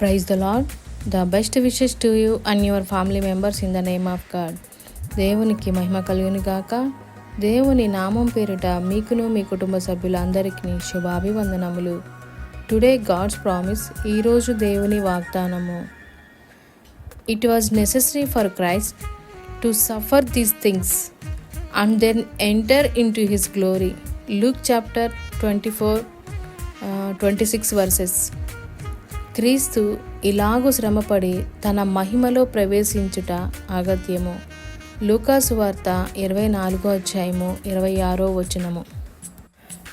Praise the Lord. The best wishes to you and your family members in the name of God. దేవునికి మహిమ కలుగును గాక. దేవుని నామం పేరిట మీకును మీ కుటుంబ సభ్యులందరికీ శుభాభివందనములు. Today God's promise. ఈరోజు దేవుని వాగ్దానము. It was necessary for Christ to suffer these things and then enter into his glory. Luke chapter 24, 26 verses. క్రీస్తు ఇలాగు శ్రమపడి తన మహిమలో ప్రవేశించుట అగత్యము. లూకాసు వార్త 24వ అధ్యాయము 26వ వచనము.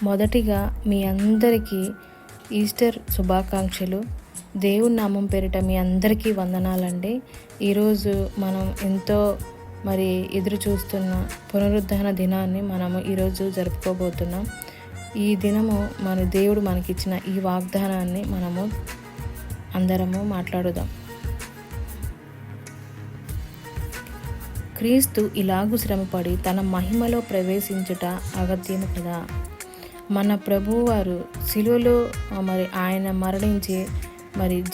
మొదటిగా మీ అందరికీ ఈస్టర్ శుభాకాంక్షలు. దేవుని నామం పేరిట మీ అందరికీ వందనాలండి. ఈరోజు మనం ఎంతో ఎదురు చూస్తున్న పునరుద్ధాన దినాన్ని మనము ఈరోజు జరుపుకోబోతున్నాం. ఈ దినము మన దేవుడు మనకిచ్చిన ఈ వాగ్దానాన్ని మనము అందరము మాట్లాడుదాం. క్రీస్తు ఇలాగు శ్రమపడి తన మహిమలో ప్రవేశించుట అగత్యము కదా. మన ప్రభువారు శిలువలో ఆయన మరణించి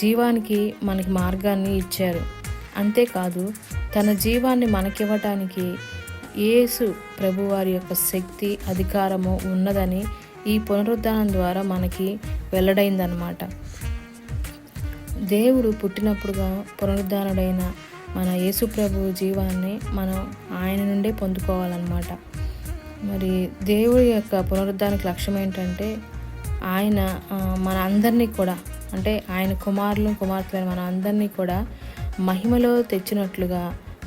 జీవానికి మనకి మార్గాన్ని ఇచ్చారు. అంతేకాదు తన జీవాన్ని మనకివ్వటానికి యేసు ప్రభువారి యొక్క శక్తి అధికారము ఉన్నదని ఈ పునరుద్ధానం ద్వారా మనకి వెల్లడైందనమాట. దేవుడు పుట్టినప్పుడుగా పునరుద్ధానుడైన మన యేసు ప్రభు జీవాన్ని మనం ఆయన నుండే పొందుకోవాలన్నమాట. దేవుడి యొక్క పునరుద్ధానికి లక్ష్యం ఏంటంటే ఆయన మన అందరినీ కూడా, అంటే ఆయన కుమార్తెలైన మన అందరినీ కూడా మహిమలో తెచ్చినట్లుగా,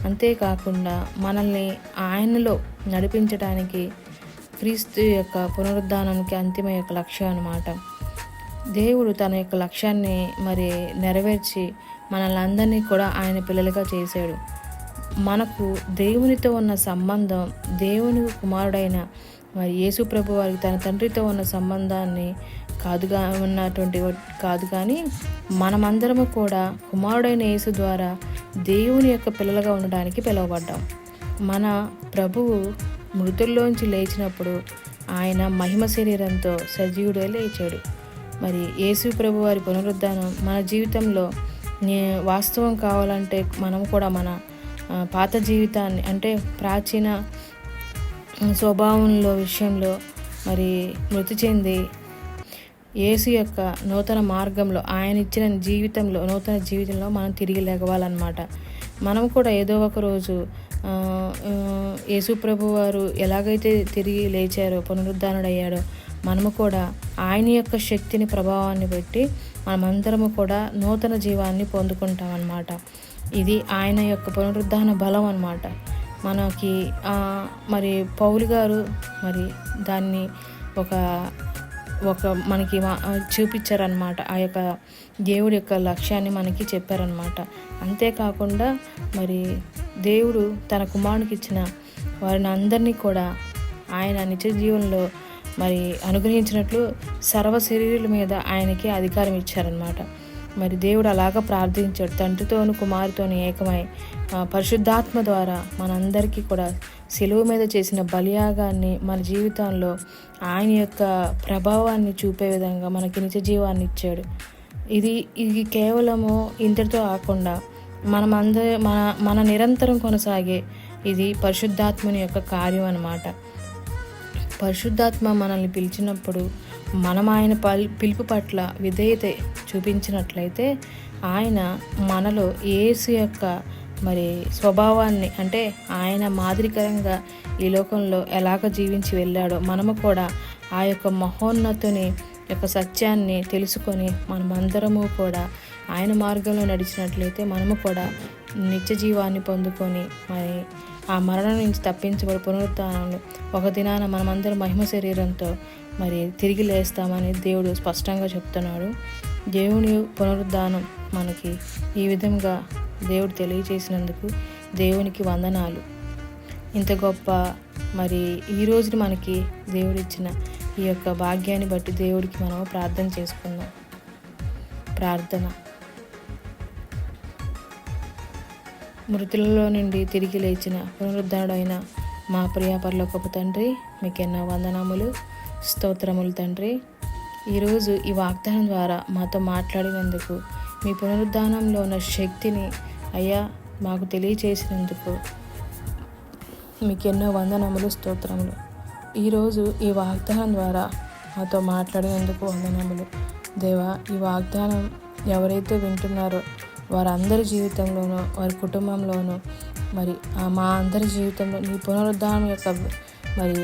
అంతేకాకుండా మనల్ని ఆయనలో నడిపించడానికి క్రీస్తు యొక్క పునరుద్ధానానికి అంతిమ యొక్క లక్ష్యం అన్నమాట. దేవుడు తన యొక్క లక్ష్యాన్ని నెరవేర్చి మనల్ని అందరినీ కూడా ఆయన పిల్లలుగా చేశాడు. మనకు దేవునితో ఉన్న సంబంధం, దేవుని కుమారుడైన యేసు ప్రభు వారికి తన తండ్రితో ఉన్న సంబంధాన్ని కాదు కానీ మనమందరము కూడా కుమారుడైన యేసు ద్వారా దేవుని యొక్క పిల్లలుగా ఉండడానికి పిలువబడ్డాం. మన ప్రభువు మృతుల్లోంచి లేచినప్పుడు ఆయన మహిమ శరీరంతో సజీవుడే లేచాడు. యేసు ప్రభు వారి పునరుద్ధానం మన జీవితంలో వాస్తవం కావాలంటే మనం కూడా మన పాత జీవితాన్ని, అంటే ప్రాచీన స్వభావంలో విషయంలో మృతి చెంది యేసు యొక్క నూతన మార్గంలో, ఆయన ఇచ్చిన నూతన జీవితంలో మనం తిరిగి లెగవాలన్నమాట. మనం కూడా ఏదో ఒక రోజు యేసు ప్రభు వారు ఎలాగైతే తిరిగి లేచారో, పునరుద్ధానుడయ్యాడో, మనము కూడా ఆయన యొక్క శక్తిని, ప్రభావాన్ని బట్టి మనమందరము కూడా నూతన జీవాన్ని పొందుకుంటాం అన్నమాట. ఇది ఆయన యొక్క పునరుద్ధాన బలం అన్నమాట. మనకి పౌలు గారు దాన్ని ఒక మనకి చూపించారనమాట. ఆ యొక్క దేవుడి యొక్క లక్ష్యాన్ని మనకి చెప్పారనమాట. అంతేకాకుండా దేవుడు తన కుమారునికి ఇచ్చిన వారిని అందరినీ కూడా ఆయన నిత్య జీవనంలో అనుగ్రహించినట్లు సర్వ శరీరుల మీద ఆయనకి అధికారం ఇచ్చారనమాట. దేవుడు అలాగా ప్రార్థించాడు. తండ్రితోను కుమారుతోను ఏకమై పరిశుద్ధాత్మ ద్వారా మనందరికీ కూడా శిలువ మీద చేసిన బలియాగాన్ని మన జీవితంలో ఆయన యొక్క ప్రభావాన్ని చూపే విధంగా మనకి నిత్య జీవాన్ని ఇచ్చాడు. ఇది కేవలము ఇంతటితో కాకుండా మన నిరంతరం కొనసాగే ఇది పరిశుద్ధాత్మని యొక్క కార్యం అన్నమాట. పరిశుద్ధాత్మ మనల్ని పిలిచినప్పుడు మనం ఆయన పిలుపు పట్ల విధేయత చూపించినట్లయితే ఆయన మనలో యేసు యొక్క స్వభావాన్ని, అంటే ఆయన మాదిరికరంగా ఈ లోకంలో ఎలాగ జీవించి వెళ్ళాడో మనము కూడా ఆ యొక్క మహోన్నతుని యొక్క సత్యాన్ని తెలుసుకొని మనమందరము కూడా ఆయన మార్గంలో నడిచినట్లయితే మనము కూడా నిత్య జీవాన్ని పొందుకొని ఆ మరణం నుంచి తప్పించబడి పునరుద్ధానంలో ఒక దినాన మనమందరం మహిమ శరీరంతో తిరిగి లేస్తామని దేవుడు స్పష్టంగా చెప్తున్నాడు. దేవుని పునరుద్ధానం మనకి ఈ విధంగా దేవుడు తెలియజేసినందుకు దేవునికి వందనాలు. ఇంత గొప్ప ఈ రోజుని మనకి దేవుడిచ్చిన ఈ యొక్క భాగ్యాన్ని బట్టి దేవుడికి మనం ప్రార్థన చేసుకుందాం. ప్రార్థన. మృతులలో నుండి తిరిగి లేచిన పునరుద్ధానుడైన మా ప్రియ పరలోకపు తండ్రి, మీకెన్నో వందనములు, స్తోత్రములు తండ్రి. ఈరోజు ఈ వాగ్దానం ద్వారా మాతో మాట్లాడినందుకు, మీ పునరుద్ధానంలో ఉన్న శక్తిని అయ్యా మాకు తెలియచేసినందుకు మీకు ఎన్నో వందనములు, స్తోత్రములు. ఈరోజు ఈ వాగ్దానం ద్వారా మాతో మాట్లాడినందుకు వందనములు. దేవా, ఈ వాగ్దానం ఎవరైతే వింటున్నారో వారందరి జీవితంలోనూ, వారి కుటుంబంలోనూ, మరి మా అందరి జీవితంలో నీ పునరుద్ధానం యొక్క మరి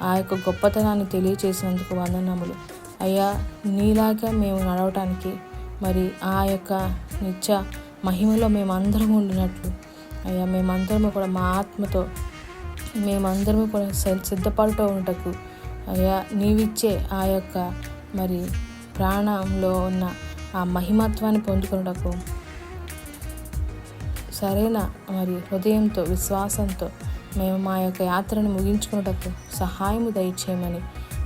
ఆ యొక్క గొప్పతనాన్ని తెలియచేసినందుకు వందనములు. అయ్యా, నీలాగా మేము నడవటానికి, మరి ఆ యొక్క నిత్య మహిమలో మేమందరం ఉండినట్లు అయ్యా, మేమందరము కూడా మా ఆత్మతో మేమందరము కూడా సిద్ధపడుతూ ఉండటకు అయ్యా, నీవిచ్చే ఆ యొక్క మరి ప్రాణంలో ఉన్న ఆ మహిమత్వాన్ని పొందుకున్నటకు సరైన మరి హృదయంతో, విశ్వాసంతో మేము మా యొక్క యాత్రను ముగించుకున్నటకు సహాయము దయచేయమని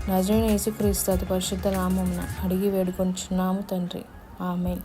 నజరేయుడైన యేసుక్రీస్తు అతి పరిశుద్ధ నామమున అడిగి వేడుకొనుచున్నాము తండ్రి. ఆమేన్.